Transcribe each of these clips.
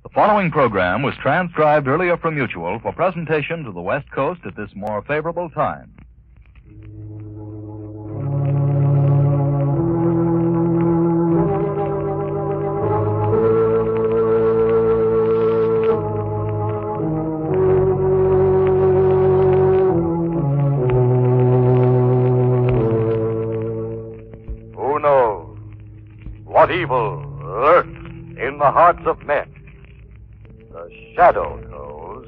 The following program was transcribed earlier from Mutual for presentation to the West Coast at this more favorable time. Who knows what evil lurks in the hearts of men? The shadow knows.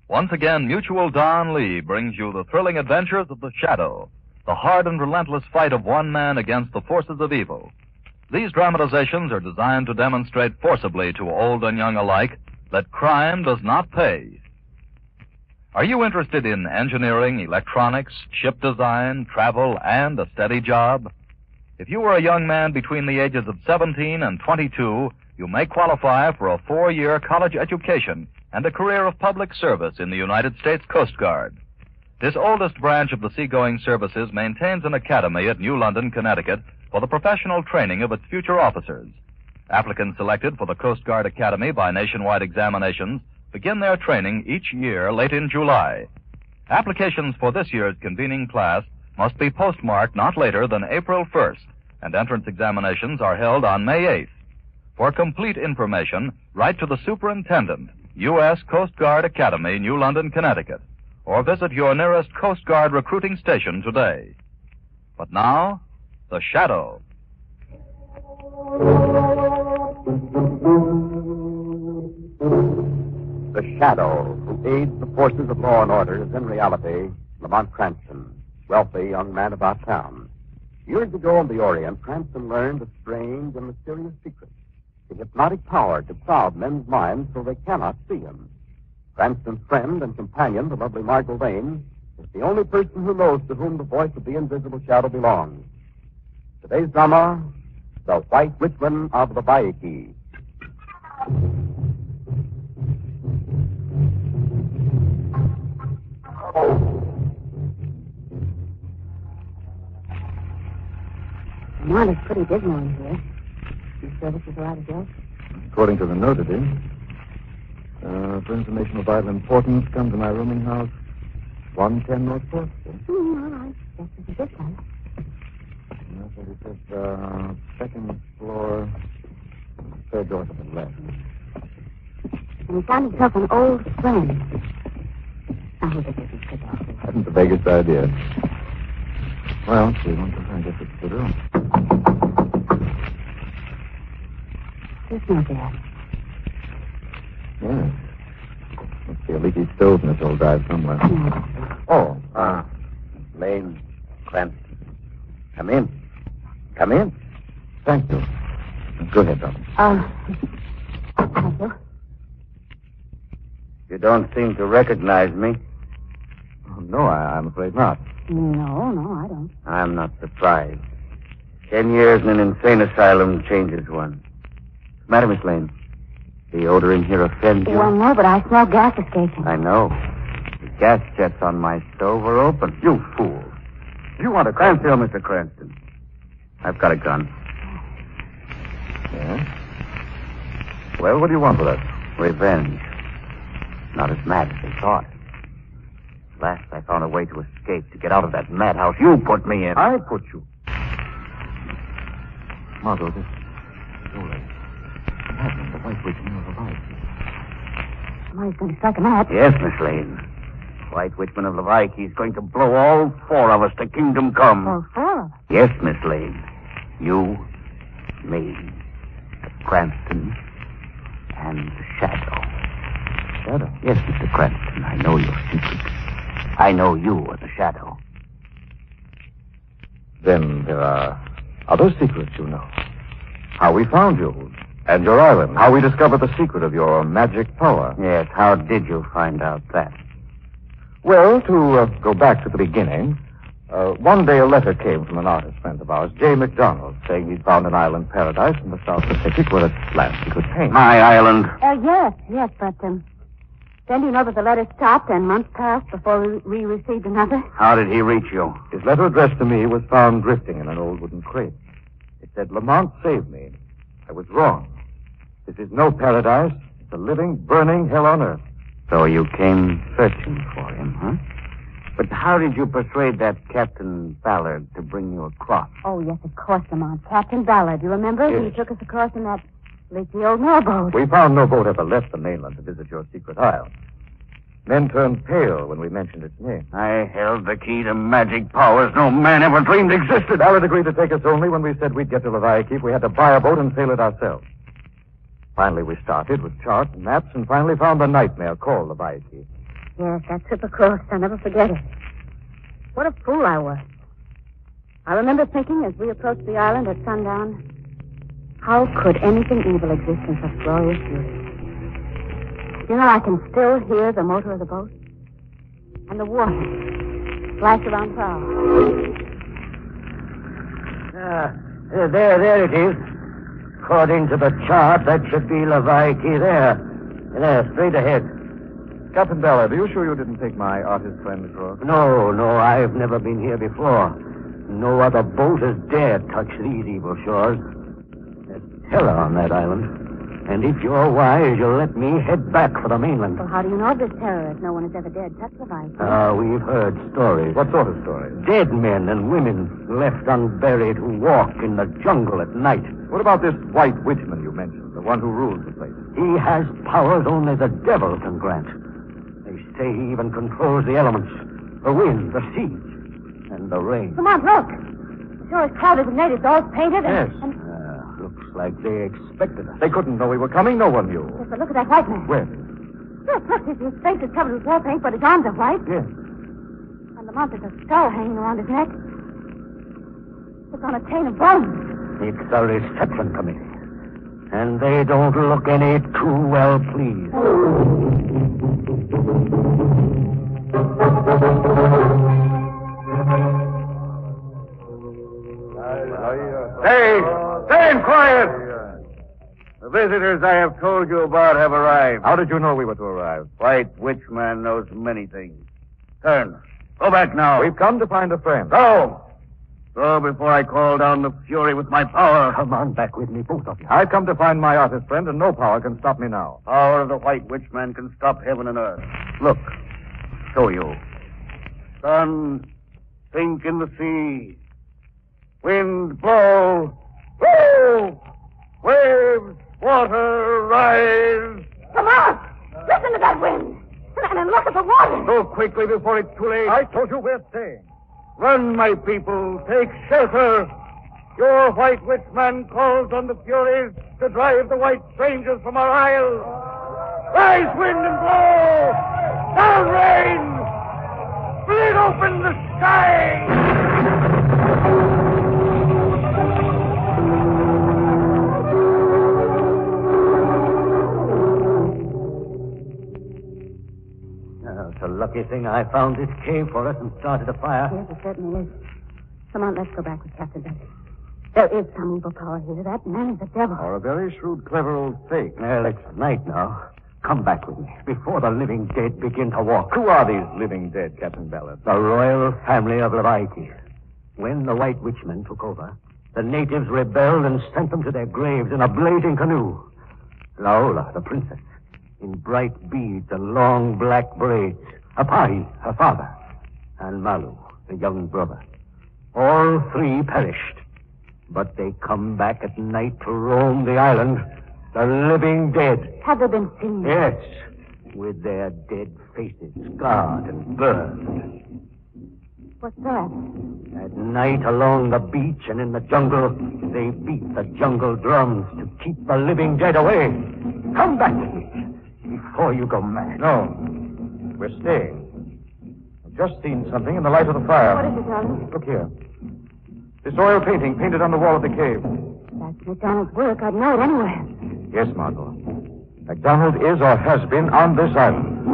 Once again, Mutual Don Lee brings you the thrilling adventures of the Shadow, the hard and relentless fight of one man against the forces of evil. These dramatizations are designed to demonstrate forcibly to old and young alike that crime does not pay. Are you interested in engineering, electronics, ship design, travel, and a steady job? If you are a young man between the ages of 17 and 22, you may qualify for a 4-year college education and a career of public service in the United States Coast Guard. This oldest branch of the seagoing services maintains an academy at New London, Connecticut, for the professional training of its future officers. Applicants selected for the Coast Guard Academy by nationwide examinations begin their training each year late in July. Applications for this year's convening class must be postmarked not later than April 1st, and entrance examinations are held on May 8th. For complete information, write to the Superintendent, U.S. Coast Guard Academy, New London, Connecticut, or visit your nearest Coast Guard recruiting station today. But now, The Shadow. The Shadow, who aids the forces of law and order, is in reality Lamont Cranston, wealthy young man about town. Years ago on the Orient, Cranston learned a strange and mysterious secret, the hypnotic power to cloud men's minds so they cannot see him. Cranston's friend and companion, the lovely Margo Lane, is the only person who knows to whom the voice of the invisible shadow belongs. Today's drama, The White Witchman of Lawaiki. Lamont, it's pretty dismal in here. You service is allowed to go? According to the note, it is. For information of vital importance, come to my rooming house, 110 North 4th Street. All right. That's a good time. Yes, it says, second floor, third door to the left. And he found himself an old friend. I hope it doesn't sit off. Hadn't the vaguest idea. Well, we want to try and get this to the room. It's not bad. Yes. Must be a leaky stove in this old dive somewhere. Lane, Cranston. Come in. Come in. Thank you. Go ahead, Doctor. Thank you. You don't seem to recognize me. Oh, no, I'm afraid not. No, I don't. I'm not surprised. 10 years in an insane asylum changes one. What's the matter, Miss Lane? The odor in here offends you? Well, no, but I smell gas escaping. I know. The gas jets on my stove are open. You fool. You want a Cranston, Mr. Cranston? I've got a gun. Yes? Well, what do you want with us? Revenge. Not as mad as they thought. At last I found a way to escape, to get out of that madhouse you put me in. I put you. Margo, this is all right. What's happening? The White Witchman of Lawaiki. Somebody's going to strike a match. Yes, Miss Lane. White Witchman of Lawaiki is going to blow all 4 of us to kingdom come. All 4 of us? Yes, Miss Lane. You, me, Cranston, and the Shadow. Shadow? Yes, Mr. Cranston, I know your secret. I know you are the Shadow. Then there are other secrets, you know. How we found you, and your island. How we discovered the secret of your magic power. Yes, how did you find out that? Well, to go back to the beginning, one day a letter came from an artist friend of ours, J. McDonald, saying he'd found an island paradise in the South Pacific where at last he could paint. My island. Yes, but then do you know that the letter stopped and months passed before we received another? How did he reach you? His letter addressed to me was found drifting in an old wooden crate. It said, Lamont saved me. I was wrong. This is no paradise. It's a living, burning hell on earth. So you came searching for him, huh? But how did you persuade that Captain Ballard to bring you across? Oh, yes, of course, Lamont. Captain Ballard. You remember? Yes. He took us across in that leaky old mailboat. We found no boat ever left the mainland to visit your secret isle. Men turned pale when we mentioned its name. I held the key to magic powers no man ever dreamed existed. Ballard agreed to take us only when we said we'd get to Lawaiki if we had to buy a boat and sail it ourselves. Finally, we started with charts and maps and finally found the nightmare called Lawaiki. Yes, that trip across. I'll never forget it. What a fool I was. I remember thinking as we approached the island at sundown, how could anything evil exist in such glorious beauty? You know, I can still hear the motor of the boat and the water splash around prow. There it is. According to the chart, that should be Lawaiki there. There, straight ahead. Captain Ballard, are you sure you didn't take my artist friend across? No, I've never been here before. No other boat has dared touch these evil shores. There's terror on that island. And if you're wise, you'll let me head back for the mainland. Well, how do you know of this terror if no one has ever dared touch the vice? We've heard stories. What sort of stories? Dead men and women left unburied who walk in the jungle at night. What about this white witchman you mentioned, the one who rules the place? He has powers only the devil can grant. They say he even controls the elements, the wind, the sea, and the rain. Come on, look. The shore is crowded with natives, all painted and... Yes. Looks like they expected us. They couldn't know we were coming. No one knew. Yes, but look at that white man. Where? Look, his face is covered with war paint, but his arms are white. Yes. And Lamont has a skull hanging around his neck. It's on a chain of bones. It's a reception committee. And they don't look any too well pleased. Stay quiet! The visitors I have told you about have arrived. How did you know we were to arrive? White Witchman knows many things. Turn. Go back now. We've come to find a friend. Go! Go before I call down the fury with my power. Come on back with me, both of you. I've come to find my artist friend, and no power can stop me now. Power of the White Witchman can stop heaven and earth. Look. Show you. Sun, sink in the sea. Wind, blow. Blow! Waves, water, rise. Come on! Listen to that wind! And look at the water! Go quickly before it's too late. I told you we're staying. Run, my people. Take shelter. Your White Witchman calls on the Furies to drive the white strangers from our isle. Rise, wind, and blow! Down, rain! Split open the sky! It's a lucky thing I found this cave for us and started a fire. Yes, it certainly is. Come on, let's go back with Captain Ballard. There is some evil power here. That man is a devil. Or a very shrewd, clever old fake. Well, it's night now. Come back with me before the living dead begin to walk. Who are these living dead, Captain Ballard? The royal family of Lawaiki. When the White Witchmen took over, the natives rebelled and sent them to their graves in a blazing canoe. Laola, the princess, in bright beads and long black braids. Apai, her father, and Malu, the young brother. All three perished. But they come back at night to roam the island, the living dead. Have they been seen? Yes, with their dead faces scarred and burned. What's that? At night along the beach and in the jungle, they beat the jungle drums to keep the living dead away. Come back with me before you go mad. No. We're staying. I've just seen something in the light of the fire. What is it, darling? Look here. This oil painting painted on the wall of the cave. That's McDonald's work. I'd know it anywhere. Yes, Margo. MacDonald is or has been on this island.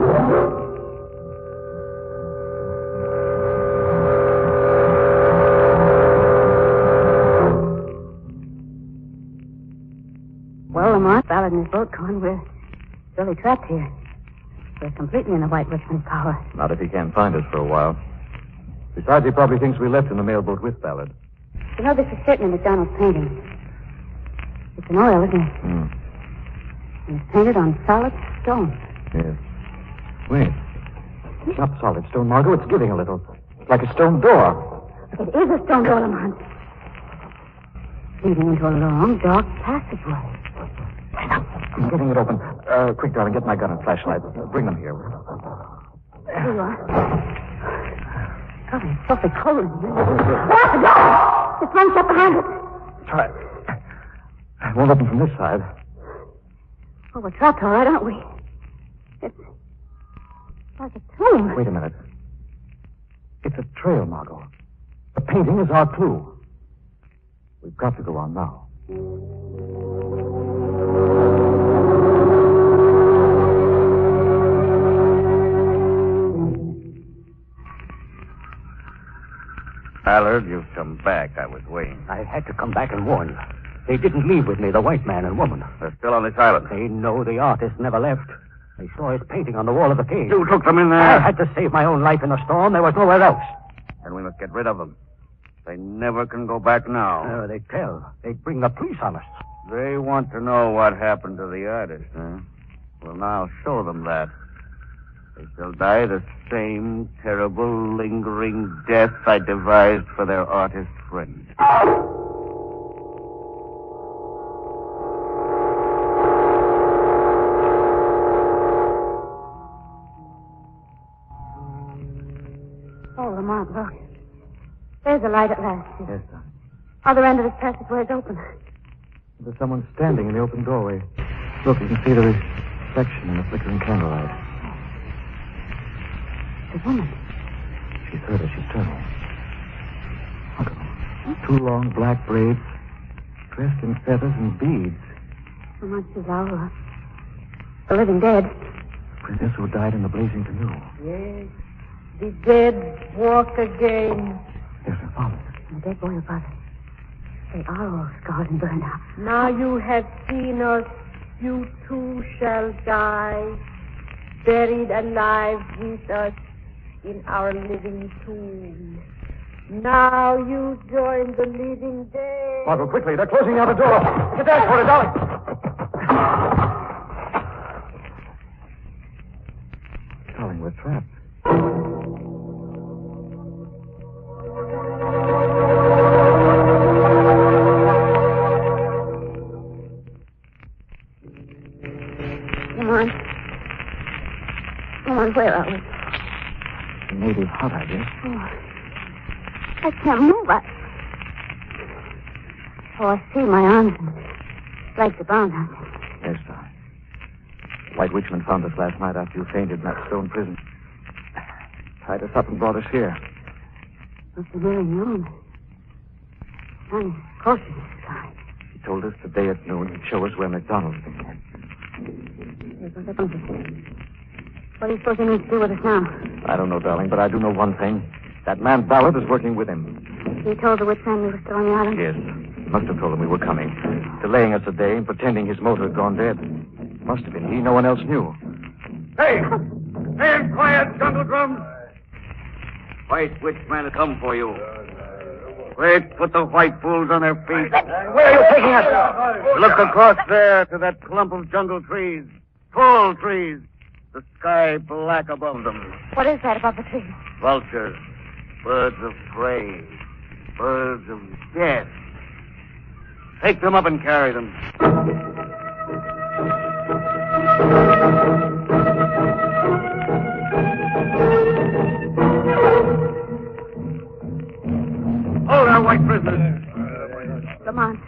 Well, Lamont, Ballard and his boat gone. We're really trapped here. We're completely in the White Witchman's power. Not if he can't find us for a while. Besides, he probably thinks we left in the mailboat with Ballard. You know, this is certainly McDonald's painting. It's an oil, isn't it? Mm. And it's painted on solid stone. Yes. Wait. It's not solid stone, Margo. It's giving a little. It's like a stone door. It is a stone door, Lamont. Leading into a long, dark passageway. I'm getting it open. Quick, darling, get my gun and flashlight. Bring them here. There you are. God, it's awfully cold in here. Lock the door! It's wrenched up behind it. Try. It won't open from this side. Oh, we're trapped, all right, aren't we? It's like a tomb. Wait a minute. It's a trail, Margo. The painting is our clue. We've got to go on now. Ballard, you've come back. I was waiting. I had to come back and warn you. They didn't leave with me, the white man and woman. They're still on this island. They know the artist never left. They saw his painting on the wall of the cave. You took them in there. I had to save my own life in the storm. There was nowhere else. And we must get rid of them. They never can go back now. They tell. They'd bring the police on us. They want to know what happened to the artist, huh? Well, now show them that. They shall die the same terrible, lingering death I devised for their artist friend. Oh, Lamont, look. There's a light at last. Yes, sir. Other end of this passageway is open. There's someone standing in the open doorway. Look, you can see the reflection in the flickering candlelight. It's a woman. She's heard us. She's turning. Look at them. 2 long black braids, dressed in feathers and beads. Lamont, she's our the living dead. The princess who died in the blazing canoe. Yes. The dead walk again. There's her father. And the dead boy and father. They are all scarred and burned out. Now you have seen us, you too shall die, buried alive with us in our living tomb. Now you join the living dead. Margo, quickly. They're closing out the door. Get that for it, darling. Darling, we're trapped. Where are we? The native hut, I guess. Oh, I can't move. I see my arms and legs are bound, aren't they? Yes, sir. The White Witchman found us last night after you fainted in that stone prison. Tied us up and brought us here. Must be nearly noon. Sun is close to the sky. He told us today at noon he'd show us where McDonald's been. What do you suppose he means to do with us now? I don't know, darling, but I do know one thing. That man Ballard is working with him. He told the Witchman we were still on the island? Yes. He must have told him we were coming. Delaying us a day and pretending his motor had gone dead. Must have been he. No one else knew. Hey! Stand quiet, jungle drums! White Witchman has come for you. Quick, put the white fools on their feet. Where are you taking us? Look across there to that clump of jungle trees. Tall trees. The sky black above them. What is that above the tree? Vultures. Birds of prey. Birds of death. Take them up and carry them. Hold our white prisoners. Lamont.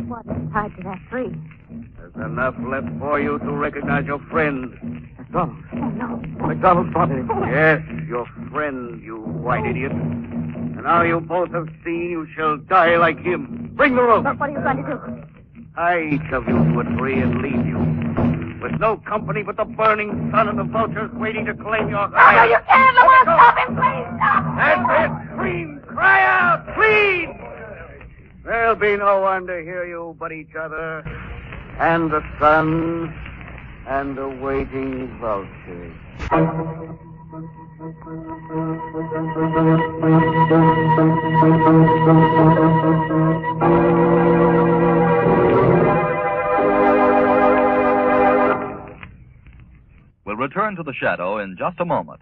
What is tied to that tree? There's enough left for you to recognize your friend. McDonald. Oh, no. McDonald's brought him. Yes, your friend, you white idiot. And now you both have seen you shall die like him. Bring the rope. But what are you going to do? Tie each of you to a tree and leave you. With no company but the burning sun and the vultures waiting to claim your hide. No, you can't, Lamont. Stop him, please. Stop. That's it. Scream. Cry out. Plead. There'll be no one to hear you but each other. And the sun. And the waiting vultures. We'll return to the shadow in just a moment.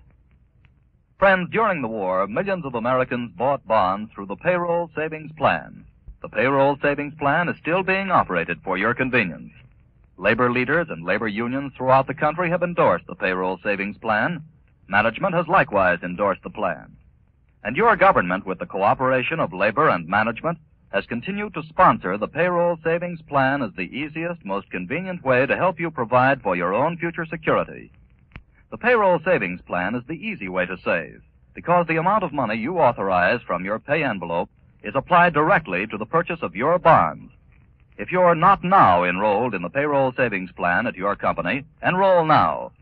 Friends, during the war, millions of Americans bought bonds through the payroll savings plan. The payroll savings plan is still being operated for your convenience. Labor leaders and labor unions throughout the country have endorsed the payroll savings plan. Management has likewise endorsed the plan. And your government, with the cooperation of labor and management, has continued to sponsor the payroll savings plan as the easiest, most convenient way to help you provide for your own future security. The payroll savings plan is the easy way to save, because the amount of money you authorize from your pay envelope is applied directly to the purchase of your bonds. If you're not now enrolled in the payroll savings plan at your company, enroll now.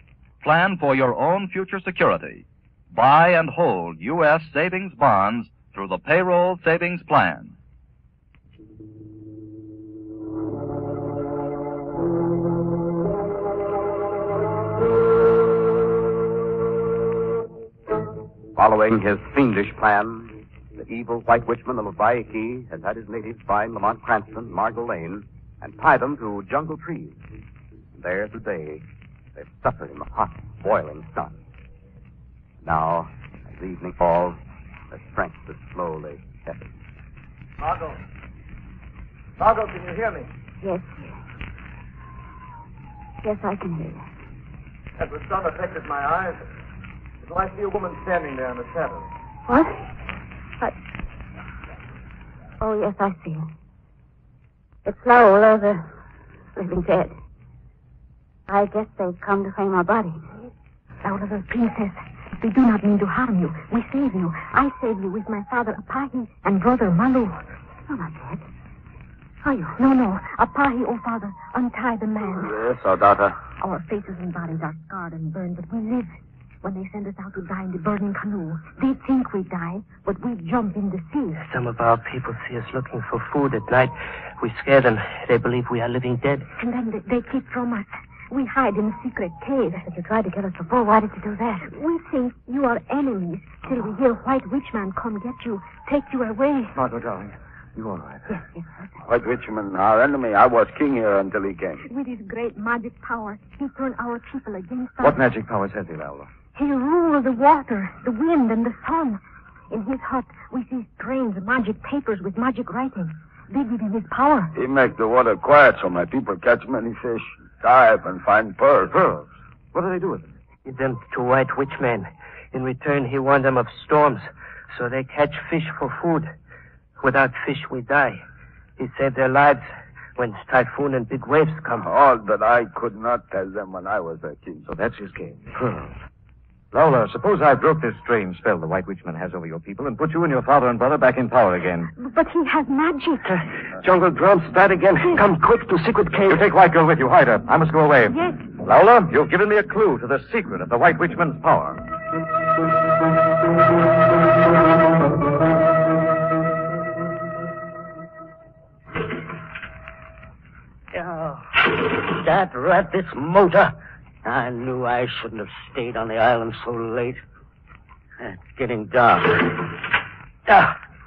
Plan for your own future security. Buy and hold U.S. savings bonds through the payroll savings plan. Following his fiendish plan, the evil White Witchman of Lawaiki has had his natives find Lamont Cranston, Margo Lane, and tie them to jungle trees. There today, they suffer in the hot, boiling sun. Now, as the evening falls, their strength is slowly ebbing. Margo. Margo, can you hear me? Yes, dear. Yes, I can hear you. As the sun affected my eyes, I see a woman standing there in the shadow. What? Oh, yes, I see her. It's Laola, the living dead. I guess they've come to claim our bodies. Laola, the princess, we do not mean to harm you. We save you. I save you with my father Apahi and brother Malu. You're not dead. Are you? No. Apahi, oh father, untie the man. Yes, our daughter. Our faces and bodies are scarred and burned, but we live. When they send us out to die in the burning canoe, they think we die, but we jump in the sea. Some of our people see us looking for food at night. We scare them. They believe we are living dead. And then they keep from us. We hide in a secret cave. But you tried to kill us before. Why did you do that? We think you are enemies till we hear White Witchman come get you, take you away. Margo, darling, you all right? Yes. White Witchman, our enemy. I was king here until he came. With his great magic power, he turned our people against us. What magic powers has he, Laola? He ruled the water, the wind, and the sun. In his hut, we see strange magic papers with magic writing. They give him his power. He makes the water quiet so my people catch many fish, dive, and find pearls. Pearls? What do they do with them? Give them to White Witchman. In return, he warned them of storms, so they catch fish for food. Without fish, we die. He saved their lives when typhoon and big waves come. All that I could not tell them when I was their king. So that's his game. Pearls. Laola, suppose I broke this strange spell the White Witchman has over your people and put you and your father and brother back in power again. But he has magic. Jungle drums, that again. Come quick to secret cave. You take White Girl with you. Hide her. I must go away. Yes. Laola, you've given me a clue to the secret of the White Witchman's power. Oh, that rat, this motor. I knew I shouldn't have stayed on the island so late. It's getting dark.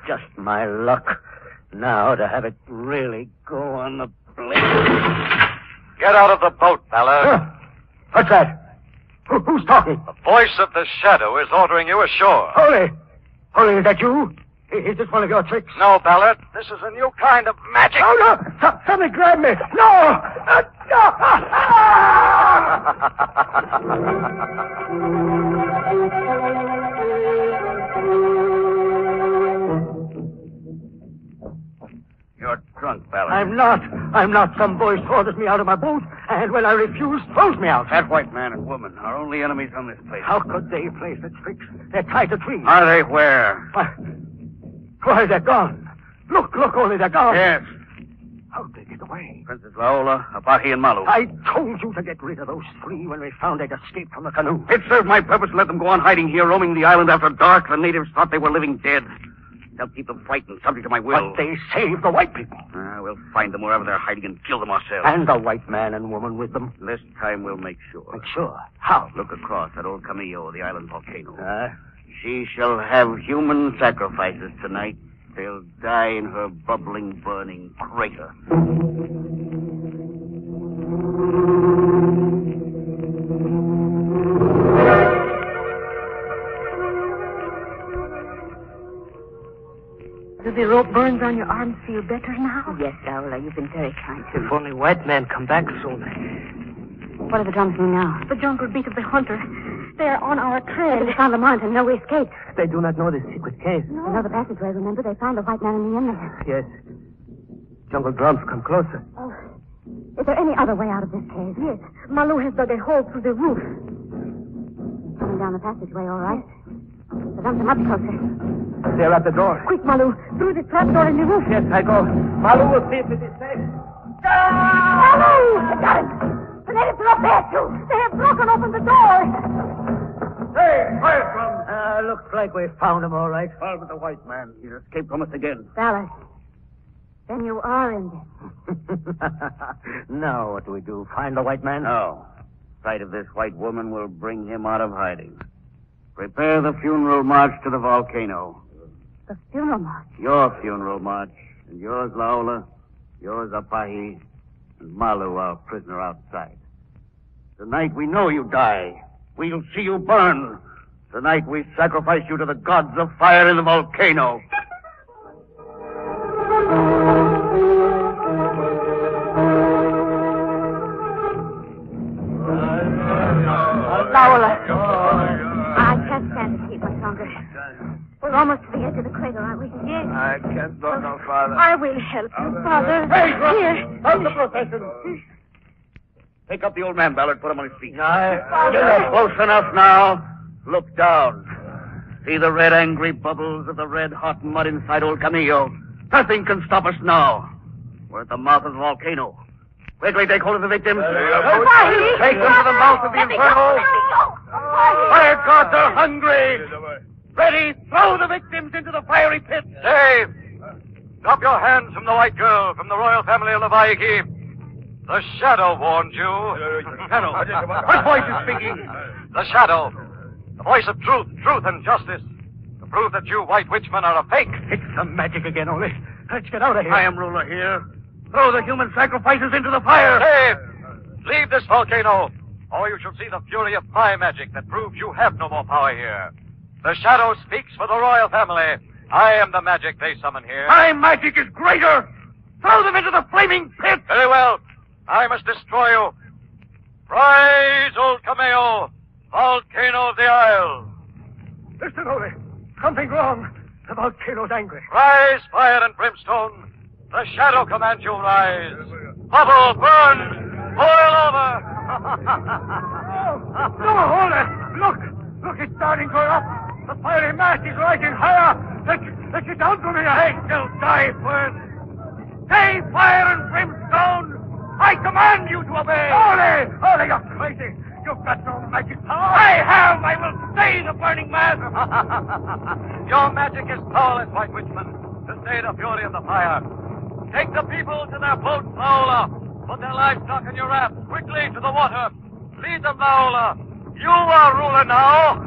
Just my luck. Now to have it really go on the blade. Get out of the boat, Ballard. What's that? Who's talking? The voice of the shadow is ordering you ashore. Holy, is that you? Is this one of your tricks? No, Ballard. This is a new kind of magic. Oh, no! Somebody grab me! No! You're drunk, Ballard. I'm not. Some boy orders me out of my boat, and when I refuse, throws me out. That white man and woman are only enemies on this place. How could they play such tricks? They're tied to trees. Are they where? Why, they're gone. Look, only they're gone. Yes. How'd they get away? Princess Laola, Apahi, and Malu. I told you to get rid of those three when we found they'd escaped from the canoe. It served my purpose to let them go on hiding here, roaming the island after dark. The natives thought they were living dead. They'll keep them frightened, subject to my will. But they saved the white people. we'll find them wherever they're hiding and kill them ourselves. And the white man and woman with them. This time we'll make sure. Make sure? How? Look across at old Camillo, the island volcano. She shall have human sacrifices tonight. They'll die in her bubbling, burning crater. Do the rope burns on your arms feel better now? Yes, Laura, you've been very kind to me. If only white men come back soon. What do the drums mean now? The jungle beat of the hunter. They are on our trail. We found Lamont and know we escaped. They do not know the secret cave. They know the passageway, remember? They found the white man in the inlet. Yes. Jungle drums, come closer. Oh. Is there any other way out of this cave? Yes. Malu has dug a hole through the roof. Coming down the passageway, all right. The drums are much closer. They're at the door. Quick, Malu. Through the trapdoor in the roof. Yes, I go. Malu will see if it is safe. Malu! I got it. The natives are up there, too. They have broken open the door. Hey, quiet, drums. Looks like we found him all right. All but the white man. He's escaped from us again. Dallas, then you are in this. Now what do we do? Find the white man? No. Sight of this white woman will bring him out of hiding. Prepare the funeral march to the volcano. The funeral march. Your funeral march. And yours, Laola. Yours, Apahi. And Malu, our prisoner outside. Tonight we know you die. We'll see you burn. Tonight we sacrifice you to the gods of fire in the volcano. Laola, I can't stand to keep much longer. We're almost to the edge of the crater, aren't we? Yes. I can't go no farther. I will help you, Father. Hey, Here. Stop the procession. Take up the old man, Ballard. Put him on his feet. Father. You're close enough now. Look down. See the red, angry bubbles of the red, hot mud inside old Camillo. Nothing can stop us now. We're at the mouth of the volcano. Quickly take hold of the victims. Take them to the mouth of the inferno. Fire gods are hungry. Ready, throw the victims into the fiery pit. Dave! Drop your hands from the white girl, from the royal family of Lawaiki. The Shadow warned you. Shadow. What voice is speaking? The Shadow. The voice of truth and justice. To prove that you white witchmen are a fake. It's the magic again, Ole. Let's get out of here. I am ruler here. Throw the human sacrifices into the fire. Dave! Leave this volcano, or you shall see the fury of my magic that proves you have no more power here. The Shadow speaks for the royal family. I am the magic they summon here. My magic is greater. Throw them into the flaming pit. Very well. I must destroy you. Rise, old Cameo, volcano of the Isle. Listen, Ole. Something wrong. The volcano's angry. Rise, fire and brimstone. The Shadow commands you rise. Bubble, burn, boil over. No, hold it. Look, it's starting to go up. The fiery mass is rising higher. Let's get down from here. I shall die first. Stay, fire and brimstone. I command you to obey. Ole, you're crazy. You've got no magic power. I have. I will stay the burning mass. Your magic is powerless, white witchman, to stay the fury of the fire. Take the people to their boats, Laola. Put their livestock in your rafts quickly to the water. Lead them, Laola. You are ruler now.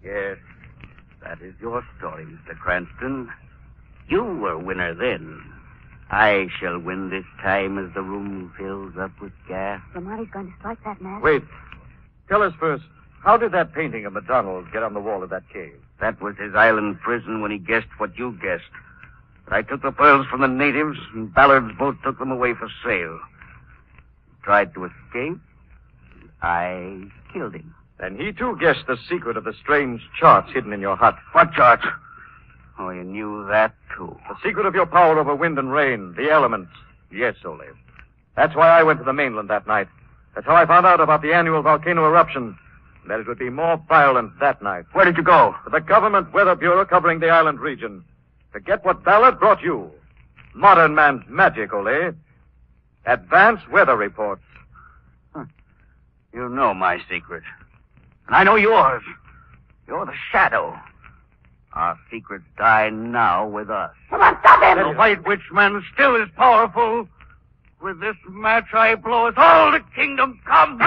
Yes, that is your story, Mr. Cranston. You were winner then. I shall win this time as the room fills up with gas. Lamonti's going to strike that man. Wait. Tell us first, how did that painting of McDonald's get on the wall of that cave? That was his island prison when he guessed what you guessed. But I took the pearls from the natives, and Ballard's boat took them away for sale. He tried to escape. I killed him. And he, too, guessed the secret of the strange charts hidden in your hut. What charts? Oh, you knew that, too. The secret of your power over wind and rain, the elements. Yes, Ole. That's why I went to the mainland that night. That's how I found out about the annual volcano eruption. And that it would be more violent that night. Where did you go? To the government weather bureau covering the island region. To get what Ballard brought you. Modern man's magic, Ole. Advanced weather reports. You know my secret. And I know yours. You're the shadow. Our secrets die now with us. Come on, stop him! The White Witchman still is powerful. With this match I blow us all to kingdom come.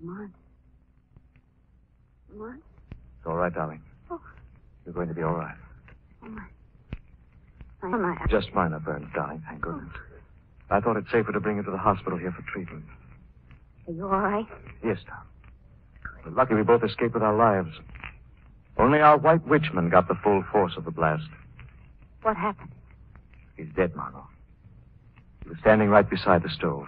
Lamont? It's all right, darling. Oh. You're going to be all right. Oh, my. My. Just minor burns, darling, thank goodness. I thought it safer to bring you to the hospital here for treatment. Are you all right? Yes, Tom. We're lucky we both escaped with our lives. Only our White Witchman got the full force of the blast. What happened? He's dead, Margo. He was standing right beside the stove.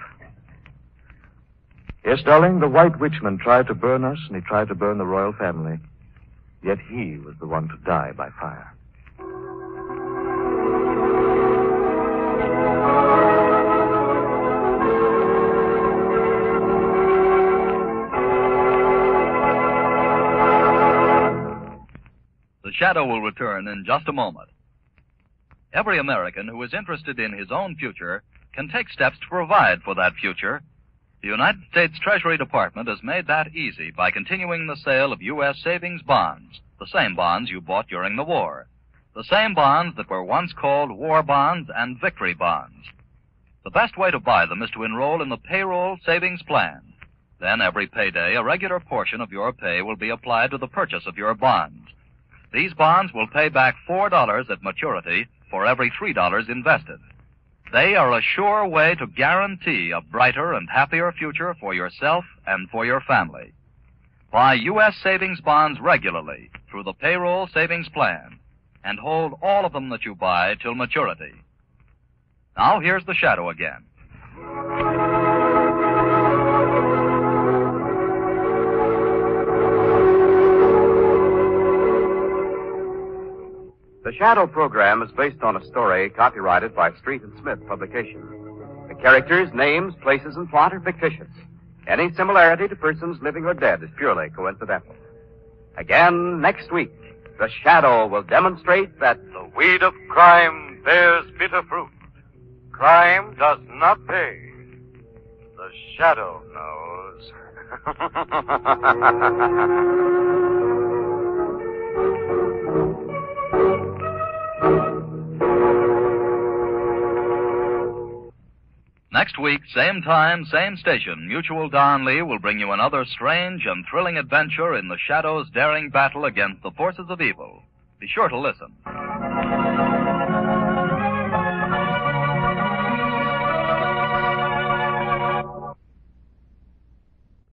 Yes, darling, the White Witchman tried to burn us, and he tried to burn the royal family. Yet he was the one to die by fire. The Shadow will return in just a moment. Every American who is interested in his own future can take steps to provide for that future. The United States Treasury Department has made that easy by continuing the sale of U.S. savings bonds, the same bonds you bought during the war, the same bonds that were once called war bonds and victory bonds. The best way to buy them is to enroll in the payroll savings plan. Then every payday, a regular portion of your pay will be applied to the purchase of your bonds. These bonds will pay back $4 at maturity for every $3 invested. They are a sure way to guarantee a brighter and happier future for yourself and for your family. Buy U.S. savings bonds regularly through the payroll savings plan and hold all of them that you buy till maturity. Now here's the Shadow again. The Shadow program is based on a story copyrighted by Street and Smith Publications. The characters, names, places, and plot are fictitious. Any similarity to persons living or dead is purely coincidental. Again, next week, the Shadow will demonstrate that The weed of crime bears bitter fruit. Crime does not pay. The Shadow knows. Next week, same time, same station, Mutual Don Lee will bring you another strange and thrilling adventure in the Shadow's daring battle against the forces of evil. Be sure to listen.